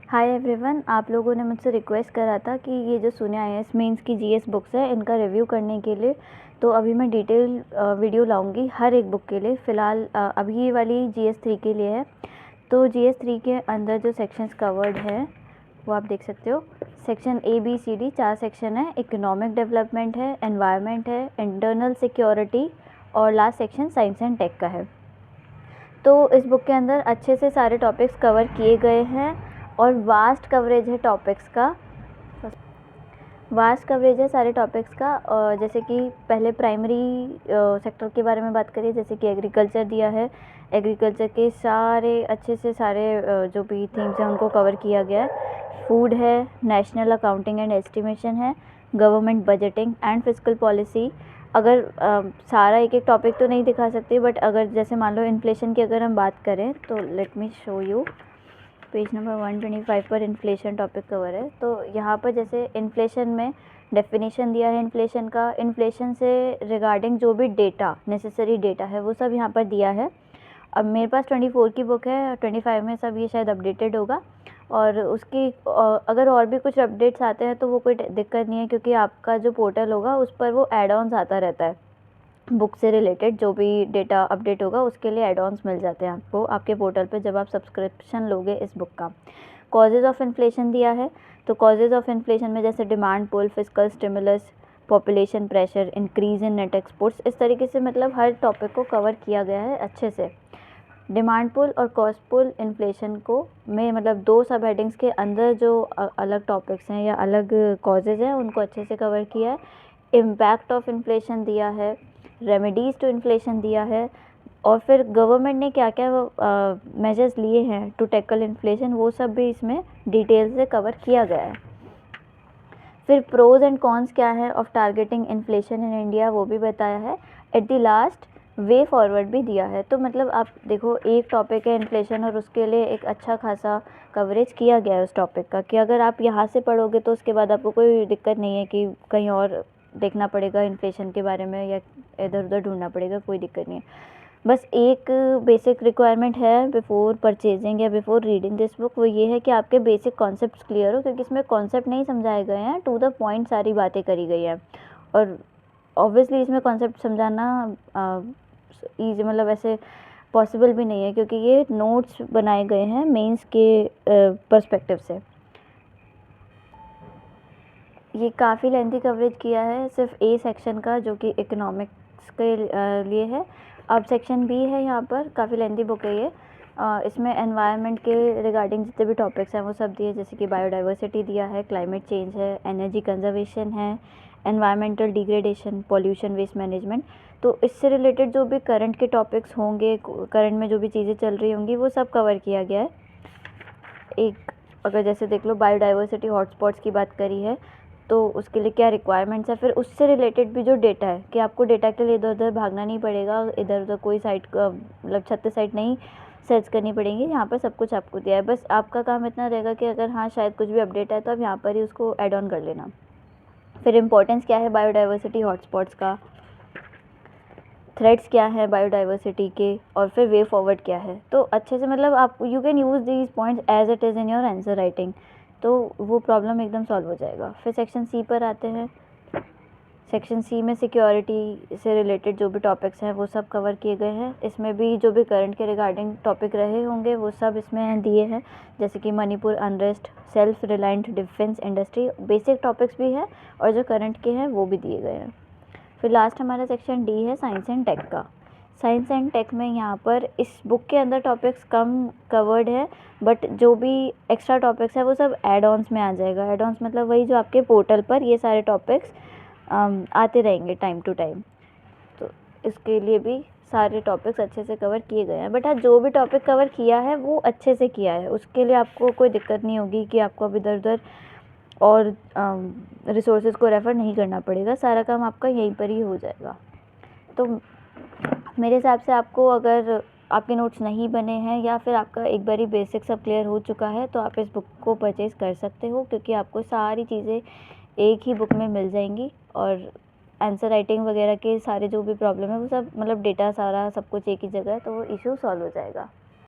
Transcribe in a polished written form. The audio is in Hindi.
हाय एवरीवन, आप लोगों ने मुझसे रिक्वेस्ट करा था कि ये जो शून्य आईएएस मेंस की जीएस बुक्स है इनका रिव्यू करने के लिए। तो अभी मैं डिटेल वीडियो लाऊंगी हर एक बुक के लिए। फ़िलहाल अभी ये वाली जीएस 3 के लिए है। तो जीएस 3 के अंदर जो सेक्शंस कवर्ड है वो आप देख सकते हो। सेक्शन ABCD 4 सेक्शन है। इकोनॉमिक डेवलपमेंट है, एनवायरनमेंट है, इंटरनल सिक्योरिटी और last section science and tech का है। तो इस बुक के अंदर अच्छे से सारे टॉपिक्स कवर किए गए हैं और वास्ट कवरेज है टॉपिक्स का। वास्ट कवरेज है सारे टॉपिक्स का। जैसे कि पहले प्राइमरी सेक्टर के बारे में बात करिए, जैसे कि एग्रीकल्चर दिया है। एग्रीकल्चर के सारे अच्छे से सारे जो भी थीम्स हैं उनको कवर किया गया है। फूड है, नेशनल अकाउंटिंग एंड एस्टिमेशन है, government budgeting and fiscal policy. अगर सारा एक एक टॉपिक तो नहीं दिखा सकती, बट अगर जैसे मान लो इन्फ्लेशन की अगर हम बात करें तो let me show you. Page number 125 पर इन्फ्लेशन टॉपिक कवर है। तो यहाँ पर जैसे इन्फ्लेशन में डेफिनेशन दिया है इन्फ्लेशन का। इन्फ्लेशन से रिगार्डिंग जो भी डेटा, नेसेसरी डेटा है वो सब यहाँ पर दिया है। अब मेरे पास 24 की बुक है, 25 में सब ये शायद अपडेटेड होगा। और उसकी अगर और भी कुछ अपडेट्स आते हैं तो वो कोई दिक्कत नहीं है, क्योंकि आपका जो पोर्टल होगा उस पर वो एड ऑन्स आता रहता है। बुक से रिलेटेड जो भी डेटा अपडेट होगा उसके लिए एड ऑन्स मिल जाते हैं आपको आपके पोर्टल पे जब आप सब्सक्रिप्शन लोगे इस बुक का। कॉजेज़ ऑफ इन्फ्लेशन दिया है। तो कॉजेज़ ऑफ इन्फ्लेशन में जैसे demand pull, fiscal stimulus, population pressure, increase in net exports, इस तरीके से मतलब हर टॉपिक को कवर किया गया है अच्छे से। डिमांड पुल और कॉस्ट पुल इन्फ्लेशन को में मतलब दो सब हेडिंग्स के अंदर जो अलग टॉपिक्स हैं या अलग कॉजेज़ हैं उनको अच्छे से कवर किया है। इम्पैक्ट ऑफ इन्फ्लेशन दिया है, रेमेडीज़ टू इन्फ्लेशन दिया है, और फिर गवर्नमेंट ने क्या क्या मेजर्स लिए हैं टू टैकल इन्फ्लेशन वो सब भी इसमें डिटेल से कवर किया गया है। फिर प्रोज एंड कॉन्स क्या है of targeting inflation in India वो भी बताया है। At the last way forward भी दिया है। तो मतलब आप देखो एक टॉपिक है इन्फ्लेशन और उसके लिए एक अच्छा खासा कवरेज किया गया है उस टॉपिक का, कि अगर आप यहाँ से पढ़ोगे तो उसके बाद आपको कोई दिक्कत नहीं है कि कहीं और देखना पड़ेगा इन्फ्लेशन के बारे में या इधर उधर ढूंढना पड़ेगा, कोई दिक्कत नहीं है। बस एक बेसिक रिक्वायरमेंट है बिफ़ोर परचेजिंग या बिफ़ोर रीडिंग दिस बुक, वो ये है कि आपके बेसिक कॉन्सेप्ट्स क्लियर हो, क्योंकि इसमें कॉन्सेप्ट नहीं समझाए गए हैं, टू द पॉइंट सारी बातें करी गई हैं। और ऑब्वियसली इसमें कॉन्सेप्ट समझाना ईजी मतलब ऐसे पॉसिबल भी नहीं है, क्योंकि ये नोट्स बनाए गए हैं मेंस के पर्सपेक्टिव से। ये काफ़ी लेंथी कवरेज किया है सिर्फ ए सेक्शन का, जो कि इकोनॉमिक्स के लिए है। अब सेक्शन बी है, यहाँ पर काफ़ी लेंथी बुक है ये। इसमें एनवायरनमेंट के रिगार्डिंग जितने भी टॉपिक्स हैं वो सब दिए, जैसे कि बायोडाइवर्सिटी दिया है, क्लाइमेट चेंज है, एनर्जी कंजर्वेशन है, environmental degradation, pollution, waste management. तो इससे रिलेटेड जो भी करंट के टॉपिक्स होंगे, करंट में जो भी चीज़ें चल रही होंगी वो सब कवर किया गया है। एक अगर जैसे देख लो बायोडाइवर्सिटी हॉटस्पॉट्स की बात करी है तो उसके लिए क्या रिक्वायरमेंट्स है, फिर उससे रिलेटेड भी जो डेटा है कि आपको डेटा के लिए इधर उधर भागना नहीं पड़ेगा, इधर उधर कोई साइट मतलब 36 साइट नहीं सर्च करनी पड़ेंगी, यहाँ पर सब कुछ आपको दिया है। बस आपका काम इतना रहेगा कि अगर हाँ शायद कुछ भी अपडेट है तो आप यहाँ पर ही उसको ऐड ऑन कर लेना। फिर इम्पोर्टेंस क्या है बायोडाइवर्सिटी हॉटस्पॉट्स का, थ्रेड्स क्या है बायोडाइवर्सिटी के, और फिर वे फॉरवर्ड क्या है। तो अच्छे से मतलब आप you can use these points as it is in your answer writing, तो वो प्रॉब्लम एकदम सॉल्व हो जाएगा। फिर सेक्शन सी पर आते हैं। सेक्शन सी में सिक्योरिटी से रिलेटेड जो भी टॉपिक्स हैं वो सब कवर किए गए हैं। इसमें भी जो भी करंट के रिगार्डिंग टॉपिक रहे होंगे वो सब इसमें दिए हैं, जैसे कि Manipur unrest, self reliant defence industry, basic topics भी हैं और जो करंट के हैं वो भी दिए गए हैं। फिर लास्ट हमारा सेक्शन डी है साइंस एंड टेक का। साइंस एंड टेक में यहाँ पर इस बुक के अंदर टॉपिक्स कम कवर्ड है, बट जो भी एक्स्ट्रा टॉपिक्स है वो सब एड ऑन्स में आ जाएगा। एड ऑन्स मतलब वही जो आपके पोर्टल पर ये सारे टॉपिक्स आते रहेंगे टाइम टू टाइम, तो इसके लिए भी सारे टॉपिक्स अच्छे से कवर किए गए हैं। बट हाँ जो भी टॉपिक कवर किया है वो अच्छे से किया है, उसके लिए आपको कोई दिक्कत नहीं होगी कि आपको अब इधर उधर और रिसोर्सेज को रेफ़र नहीं करना पड़ेगा, सारा काम आपका यहीं पर ही हो जाएगा। तो मेरे हिसाब से आपको अगर आपके नोट्स नहीं बने हैं या फिर आपका एक बारी बेसिक सब क्लियर हो चुका है तो आप इस बुक को परचेज़ कर सकते हो, क्योंकि आपको सारी चीज़ें एक ही बुक में मिल जाएंगी और आंसर राइटिंग वगैरह के सारे जो भी प्रॉब्लम है वो सब मतलब डेटा सारा सब कुछ एक ही जगह है, तो वो इशू सॉल्व हो जाएगा।